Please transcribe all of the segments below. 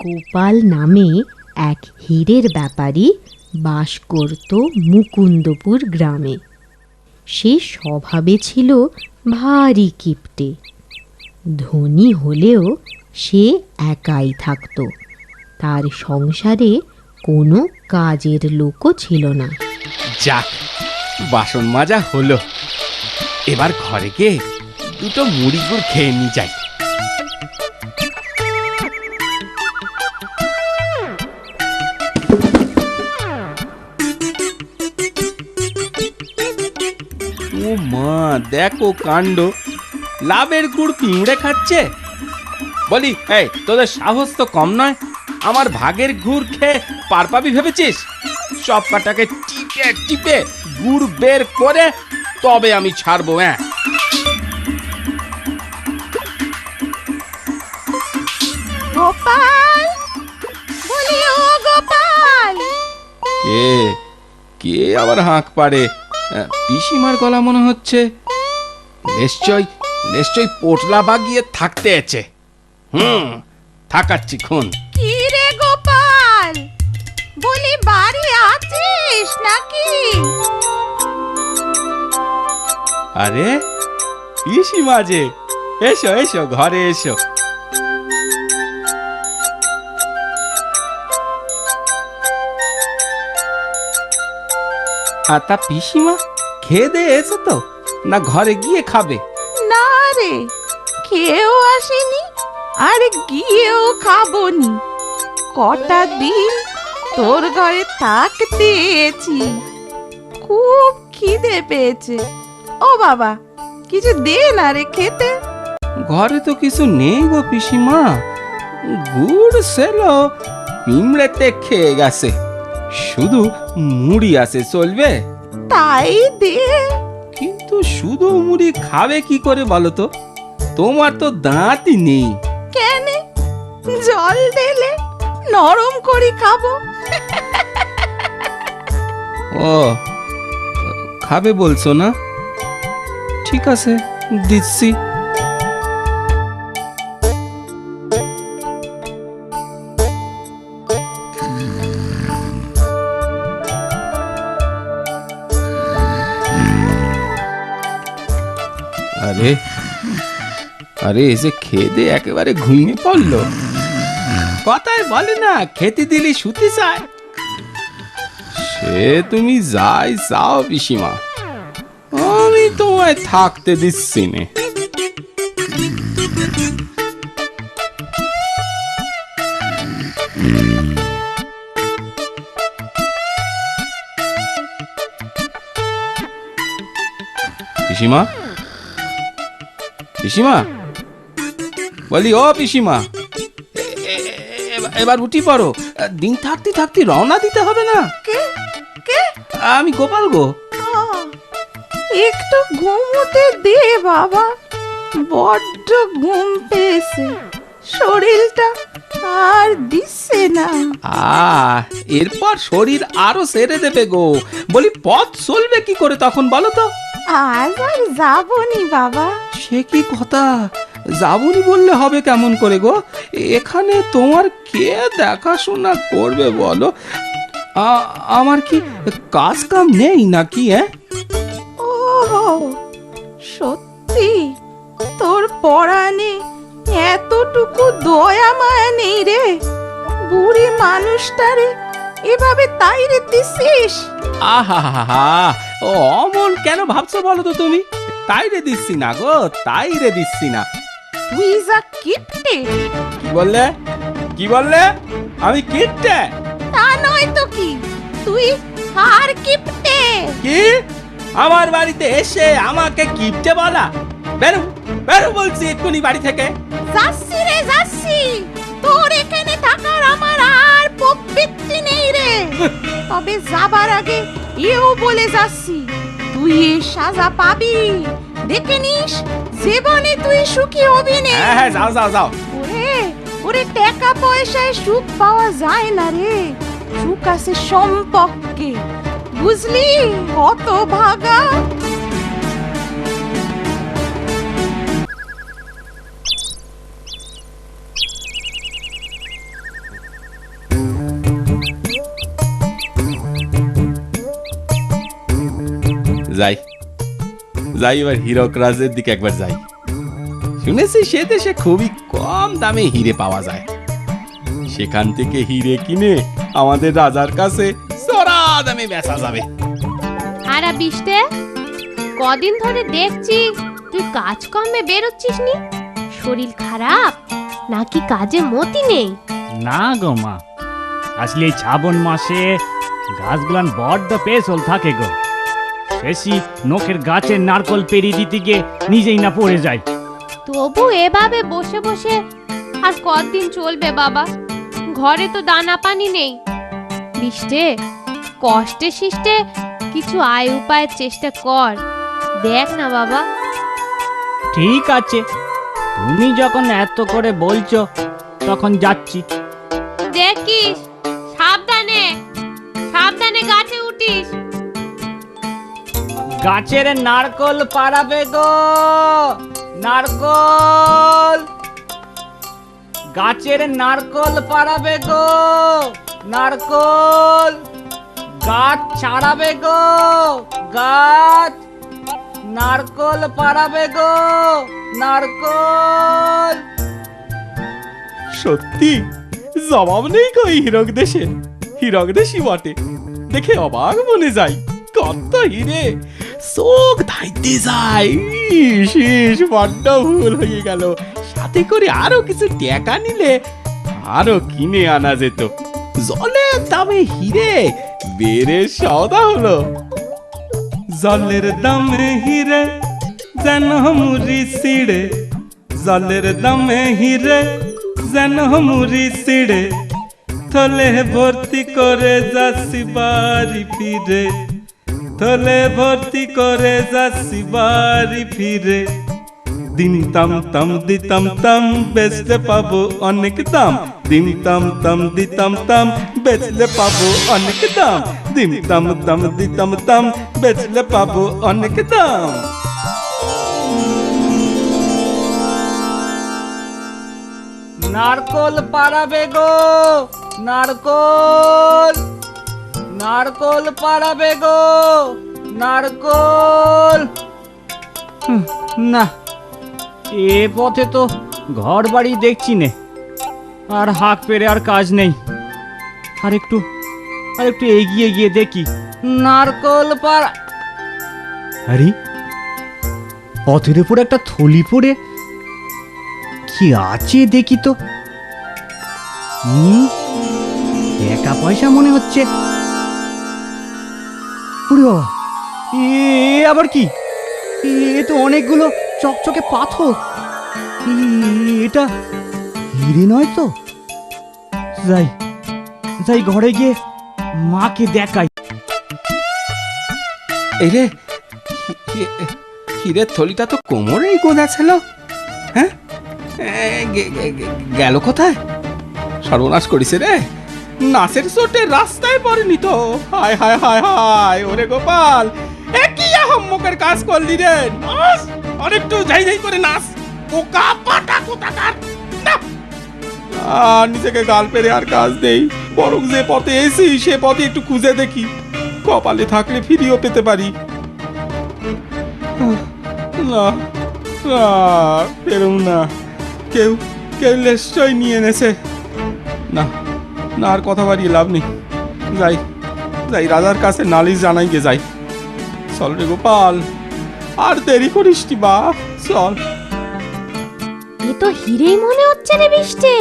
গোপাল নামে এক হীরের ব্যাপারী বাস করত মুকুন্দপুর গ্রামে। সে স্বভাবে ছিল ভারী কিপটে। ধনী হলেও সে একাই থাকত। তার সংসারে কোনো কাজের লোকও ছিল না। যাক, বাসন মাজা হলো। এবার ঘরে গিয়ে দুটো মুড়ি গুড় খেয়ে নি যাই। ও মা, দেখো কাণ্ড, লাভের গুড় পিঁড়ে খাচ্ছে। বলি, এই তোদের সাহস তো কম নয়। আমার ভাগের গুড় খেয়ে পার পাবি ভেবেছিস? সব কাটাকে টিপে টিপে গুড় বের করে তবে আমি ছাড়বো। হ্যাঁ, গোপাল, বলি ও গোপাল। কে কে আবার হাঁক পারে? পিসিমার গলা মনে হচ্ছে। নিশ্চয় নিশ্চয় পোটলা বাগিয়ে থাকতে আছে। থাকাচ্ছি খুন। কি রে গোপাল, বলি বাড়ি আছিস নাকি? আরে পিসিমা যে, এসো এসো, ঘরে এসো। তা পিসিমা খেয়ে দিয়ে এসো তো, না ঘরে গিয়ে খাবে? না রে, খেয়েও আসেনি আর গিয়েও খাবনি। কটা দিন তোর ঘরে থাকতে এসেছি, খুব খিদে পেয়েছে। ও বাবা, কিছু দে না রে খেতে। ঘরে তো কিছু নেই গো পিসিমা। গুড় সেলো পিমড়েতে খেয়ে গেছে, শুধু মুড়ি আছে, চলবে? তাই দে। কিন্তু শুধু মুড়ি খাবে কি করে বলো তো? তোমার তো দাঁতই নেই। কেন, জল ঢেলে নরম করে খাবো। ও, খাবে বলছো না? ঠিক আছে, দিচ্ছি। আরে আরে, এসে খেয়ে দিয়ে একেবারে ঘুমিয়ে পড়লো। কথায় বলে না, খেতে দিলি শুতে চায়। সে তুমি যাই চাও পিসিমা, আমি তোমায় থাকতে দিচ্ছি না। পিসিমা, পিসিমা, বলি ও পিসিমা, এবার উঠি পড়ো। দিন থাকতে থাকতে রওনা দিতে হবে না? কে কে? আমি গোপাল গো। একটু ঘুমোতে দে বাবা, বড্ড ঘুম পেয়েছে, শরীরটা আর দিচ্ছে না। এরপর শরীর আরো সেরে দেবে গো। বলি, পথ চলবে কি করে তখন বলো তো? আজ আর যাবনি বাবা। সে কি কথা, যাবনি বললে হবে কেমন করে গো? এখানে তোমার কে দেখাশোনা করবে বলো? আমার কি কাজ কাম নেই নাকি? ও সত্যি, তোর পরাণে এতটুকু দয়া মায়া নেই রে? বুড়ি মানুষটারে এভাবে তাইরে দিছিস? আহা, ও অমন কেন ভাবছো বলো তো তুমি? তাইরে দিচ্ছি না গো, তাইরে দিচ্ছি না। তুই যা কিপটে। কি বললে? কি বললে? আমি কিপটে? তা নয় তো কি, তুই আর কিপটে। কি? আমার বাড়িতে এসে আমাকে কিপটে বলা? বেরো বেরো বলছি এক্ষুনি বাড়ি থেকে। যাচ্ছি রে, যাচ্ছি। তোর এখানে থাকার আমার আর প্রবৃত্তি নেই রে। তবে যাবার আগে এও বলে যাচ্ছি, তুই এ সাজা পাবি, দেখে নিস জীবনে তুই সুখী হবি না। হ্যাঁ, যাও যাও যাও। ওরে ওরে, টাকা পয়সায় সুখ পাওয়া যায় না রে, সুখ আছে সম্পর্কে, বুঝলি? অত ভাগা। যাই যাই এবার হীরক রাজের দিকে একবার যাই। শুনেছি সে দেশে খুবই কম দামে হিরে পাওয়া যায়। সেখান থেকে হিরে কিনে আমাদের রাজার কাছে চড়া দামে বেচা যাবে। আর বিষ্টে, কদিন ধরে দেখছি তুই কাজকর্মে বেরোচ্ছিস নি। শরীর খারাপ নাকি কাজে মতি নেই? না গো মা, আসলে এই শ্রাবণ মাসে গাছগুলান বড্ড পেছল থাকে গো। শেষি নখের গাছের নারকল পেরিয়ে দিতে গিয়ে নিজেই না পড়ে যায়। তবু এভাবে বসে বসে আর কতদিন চলবে বাবা? ঘরে তো দানা পানি নেই। বিষ্টে, কষ্টে শিষ্টে কিছু আয় উপায়ের চেষ্টা কর। দেখ না বাবা। ঠিক আছে, তুমি যখন এত করে বলছো তখন যাচ্ছি। দেখিস, সাবধানে সাবধানে গাছে উঠিস। গাছের নারকল পাড়াবে গো, নারকল। গাছের নারকল পাড়াবে গো, নারকল। গাছ ছাড়াবে গো, গাছ। নারকল পাড়াবে গো, নারকল। সত্যি জবাব নেই গো এই হীরক দেশে। হীরক দেশই বটে, দেখে অবাক মনে যায়। কত হিরে, চোখ ধাইতে যায়। শেষ বড্ড ভুল হয়ে গেল। সাথে করে আরো কিছু টাকা নিলে আরো কিনে আনা যেত। জলের দামে হিরে বেড়ে সওদা হলো। জলের দামে হিরে যেন মুড়ি সিড়ে, জলের দামে হিরে যেন মুড়ি সিড়ে। থলে ভর্তি করে যাচ্ছি বাড়ি ফিরে, থলে ভর্তি করে যাচ্ছি বাড়ি ফিরে। দিন তাম তাম দিতাম তাম, বেচলে পাবো অনেক দাম। দিন তাম তাম দিতাম তাম, বেচলে পাবো অনেক দাম। দিন তাম তাম দিতাম তাম, বেচলে পাবো অনেক দাম। নারকল পাড়াবে গো, নারকল। নারকল পাড়াবে গো, নারকল। না, এ পথে তো ঘর বাড়ি দেখছি নে, আর হাঁক পেরে আর কাজ নেই। আর একটু এগিয়ে গিয়ে দেখি নারকল পাড়া। আরে, পথের উপর একটা থলি পড়ে কি আছে দেখি তো। টাকা পয়সা মনে হচ্ছে। ওরে বাবা, এ আবার কি? এ তো অনেকগুলো চকচকে পাথর। এটা হিরে নয় তো? যাই যাই ঘরে গিয়ে মাকে দেখাই। এই রে, হিরের থলিটা তো কোমরেই গোঁজা ছিল। হ্যাঁ, গেল কোথায়? সর্বনাশ করিছে রে। নাচের চোটে রাস্তায় পড়েনি তো? হায় হায় হায় হায়, ওরে গোপাল, একই আহম্মকের কাজ করলি রে। নাচ, অনেকটু ঝাই ঝাই করে নাচ। পোকা পাটা কোথাকার। আর নিজেকে গাল পেরে আর কাজ নেই। বরং যে পথে এসি সে পথে একটু খুঁজে দেখি, কপালে থাকলে ফিরিও পেতে পারি। না না, পেরুম না। কেউ কেউ নিশ্চয় নিয়ে এনেছে। না না, আর কথা বাড়িয়ে লাভ নেই। যাই যাই, রাজার কাছে নালিশ জানাই গে যাই। চল রে গোপাল, আর দেরি করিস নি বাপ, চল। এ তো হিরেই মনে হচ্ছে রে বৃষ্টি।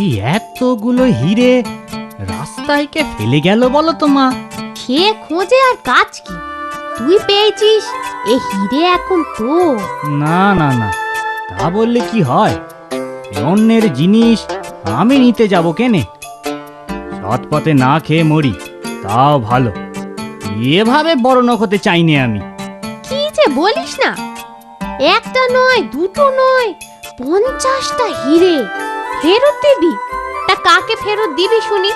এই এতগুলো হিরে রাস্তায় কে ফেলে গেল বলো তো মা? সে খোঁজে আর কাজ কি? তুই পেয়েছিস, এ হিরে এখন তো। না না না, তা বললে কি হয়? এ অন্যের জিনিস আমি নিতে যাব কেনে? সৎ পথে না খেয়ে মরি তাও ভালো। এভাবে বড়লোক হতে চাইনি আমি। কি যে বলিস না, একটা নয় দুটো নয়, 50টা হিরে ফেরত দিবি? তা কাকে ফেরত দিবি শুনি?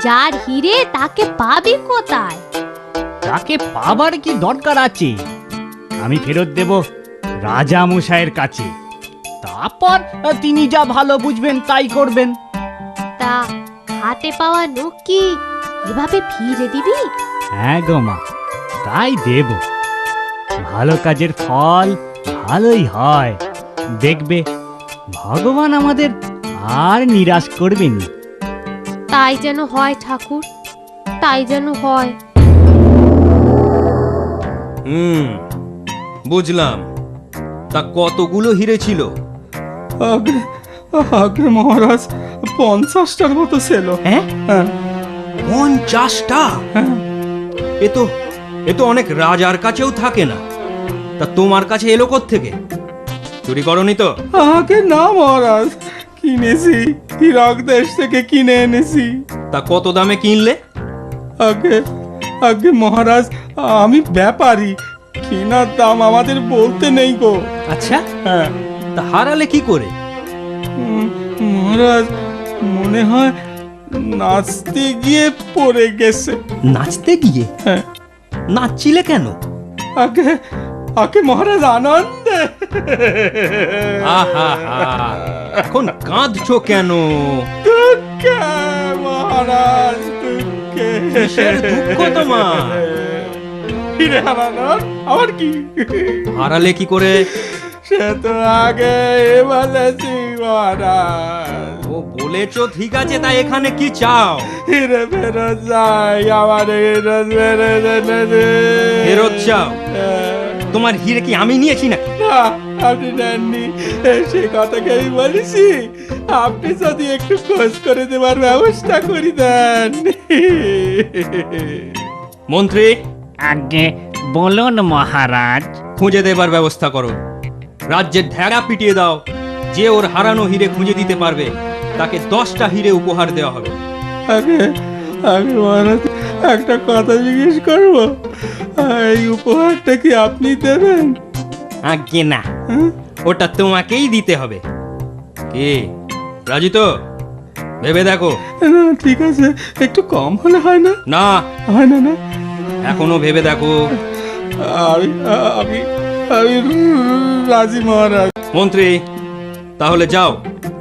যার হিরে তাকে পাবি কোথায়? তাকে পাবার কি দরকার আছে? আমি ফেরত দেব রাজা মশাইয়ের কাছে। তারপর তিনি যা ভালো বুঝবেন তাই করবেন। তা হাতে পাওয়া নোক কি এভাবে ফিরে দিবি? হ্যাঁ গো মা, তাই দেব। ভালো কাজের ফল ভালোই হয়। দেখবে ভগবান আমাদের আর নিরাশ করবেন। তাই যেন হয় ঠাকুর, তাই যেন হয়। বুঝলাম। তা কতগুলো হিরে ছিল? আগে আগে মহারাজ 50টার মতো ছিল। হ্যাঁ 50টা? এ তো অনেক রাজার কাছেও থাকে না। তা তোমার কাছে এলো কোত্থেকে? চুরি করনি তো? আগে না মহারাজ, কিনেছি, হীরক দেশ থেকে কিনে এনেছি। তা কত দামে কিনলে? আগে আগে মহারাজ, আমি ব্যাপারী, কেনার দাম আমাদের বলতে নেই গো। আচ্ছা, হ্যাঁ তা হারালে কি করে? মহারাজ, মনে হয় নাচতে গিয়ে পড়ে গেছে। নাচতে গিয়ে? হ্যাঁ। নাচছিলে কেন? আগে আগে মহারাজ, আনন্দে। আহা, এখন কাঁদছো কেন? দুঃখে মহারাজ, দুঃখে। কিসের দুঃখ তোমার? হিরে হারানোর আমার কি? হারালে কি করে? সে তো আগে বলেছি মহারাজ। ও বলেছো ঠিক আছে, তা এখানে কি চাও? হিরে ফেরত যাই, আমার হিরে ফেরত। ফেরত চাও? তোমার হিরে কি আমি নিয়েছি নাকি? না, আপনি নেননি, সে কথাকেই বলেছি। আপনি যদি একটু খোঁজ করে দেবার ব্যবস্থা করে দেন। মন্ত্রী, আগে বলুন মহারাজ। খুঁজে দেবার ব্যবস্থা করো। রাজ্যের ঢেড়া পিটিয়ে দাও। যে ওর হারানো হিরে খুঁজে দিতে পারবে তাকে 10টা হিরে উপহার দেওয়া হবে। আগে আগে মহারাজ, একটা কথা জিজ্ঞেস করবো, এই উপহারটা কি আপনি দেবেন? আজ্ঞে না, হ্যাঁ? ওটা তোমাকেই দিতে হবে। কি রাজি তো? ভেবে দেখো। না, ঠিক আছে, একটু কম হলে হয় না? না, হয় না না? এখনো ভেবে দেখো। আমি আমি আমি রাজি মহারাজ। মন্ত্রী, তাহলে যাও,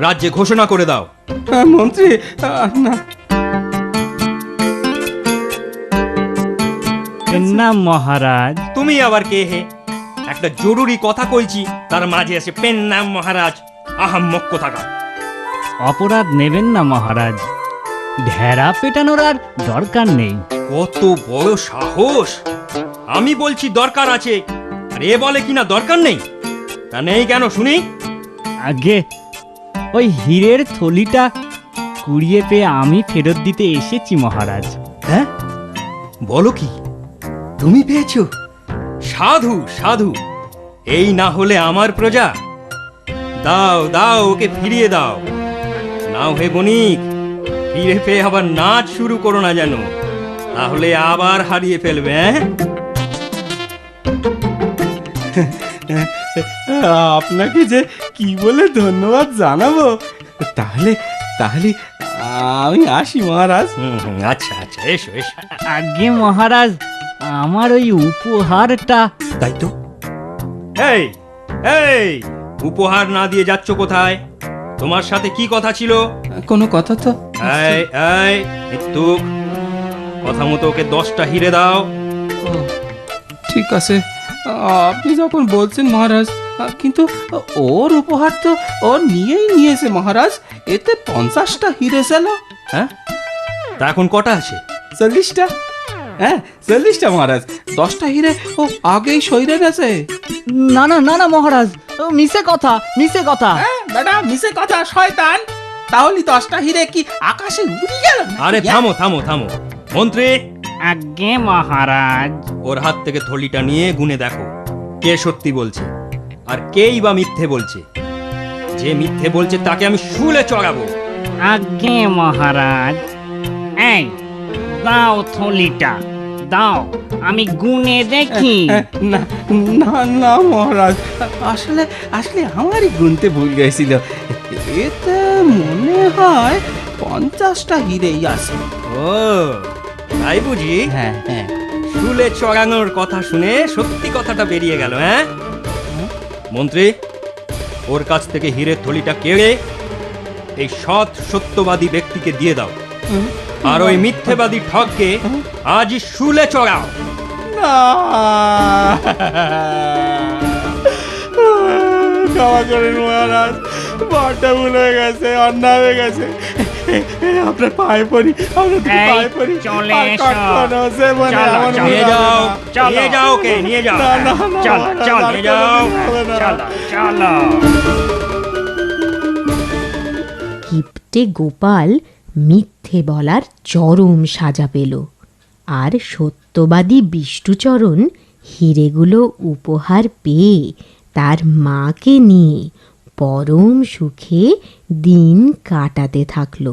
রাজ্যে ঘোষণা করে দাও। মন্ত্রী, না, না মহারাজ। তুমি আবার কে হে? একটা জরুরি কথা কইছি, তার মাঝে এসে পেন নাম মহারাজ। আহাম্মক কোথাকার। অপরাধ নেবেন না মহারাজ, ঢেরা পেটানোর আর দরকার নেই। কত বড় সাহস! আমি বলছি দরকার আছে, আর এ বলে কিনা দরকার নেই। তা নেই কেন শুনি? আগে ওই হীরের থলিটা কুড়িয়ে পেয়ে আমি ফেরত দিতে এসেছি মহারাজ। হ্যাঁ, বলো কি? তুমি পেয়েছো? সাধু সাধু, এই না হলে আমার প্রজা। দাও দাও, ওকে ফিরিয়ে দাও। নাও হে বণিক, ফিরে পেয়ে আবার নাচ শুরু করো না যেন, তাহলে আবার হারিয়ে ফেলবে। আপনাকে যে কি বলে ধন্যবাদ জানাবো। তাহলে তাহলে আমি আসি মহারাজ। আচ্ছা আচ্ছা, এসো এসো। আগে মহারাজ, আমার ওই উপহারটা। তাই তো। এই এই, উপহার না দিয়ে যাচ্ছ কোথায়? তোমার সাথে কি কথা ছিল? কোনো কথা তো? এই এই, মৃত্যুক, কথা মতো ওকে 10টা হিরে দাও। ও, ঠিক আছে, আপনি যখন বলছেন মহারাজ, কিন্তু ওর উপহার তো ও নিয়েই নিয়েছে মহারাজ। এতে 50টা হিরে ছিল। হ্যাঁ, তা এখন কটা আছে? 40টা। হ্যাঁ, 40টা মহারাজ। 10টা হিরে ও আগেই সইরে গেছে। না না না না মহারাজ, মিছে কথা, মিছে কথা। বেটা, মিছে কথা, শয়তান। তাহলে 10টা হিরে কি আকাশে উড়ে গেল? আরে থামো থামো থামো। মন্ত্রী, আগে মহারাজ। ওর হাত থেকে থলিটা নিয়ে গুনে দেখো কে সত্যি বলছে আর কেই বা মিথ্যে বলছে। যে মিথ্যে বলছে তাকে আমি শুলে চড়াবো। আগে মহারাজ। এই দাও থলিটা, দাও, আমি গুনে দেখি। না না না মহারাজ, আসলে আসলে আমারই গুনতে ভুল গেছিল। এতে মনে হয় 50টা হিরেই আছে। ও তাই বুঝি? হ্যাঁ হ্যাঁ। শুলে চড়ানোর কথা শুনে সত্যি কথাটা বেরিয়ে গেল। হ্যাঁ মন্ত্রী, ওর কাছ থেকে হীরের থলিটা কেড়ে এই সৎ সত্যবাদী ব্যক্তিকে দিয়ে দাও, আর ওই মিথ্যেবাদী ঠগকে আজই শুলে চড়াও। না, ক্ষমা করেন মহারাজ, বড্ড ভুল হয়ে গেছে, অন্যায় হয়ে গেছে। আপনার পায়ে পড়ি, আপনার পায়ে পড়ি। চলে আর এসো। কখনো জীবনে চলো, এমন ভুল নিয়ে হবে যাও, না। চলো। নিয়ে যাও ওকে, নিয়ে যাও। না, না, না, চলো, মহারাজ, চলো, আর নিয়ে যাও। কোনোদিন হবে না। চলো। কিপ্টে গোপাল মিথ্যে বলার চরম সাজা পেল, আর সত্যবাদী বিষ্ণুচরণ হিরেগুলো উপহার পেয়ে তার মাকে নিয়ে পরম সুখে দিন কাটাতে থাকলো।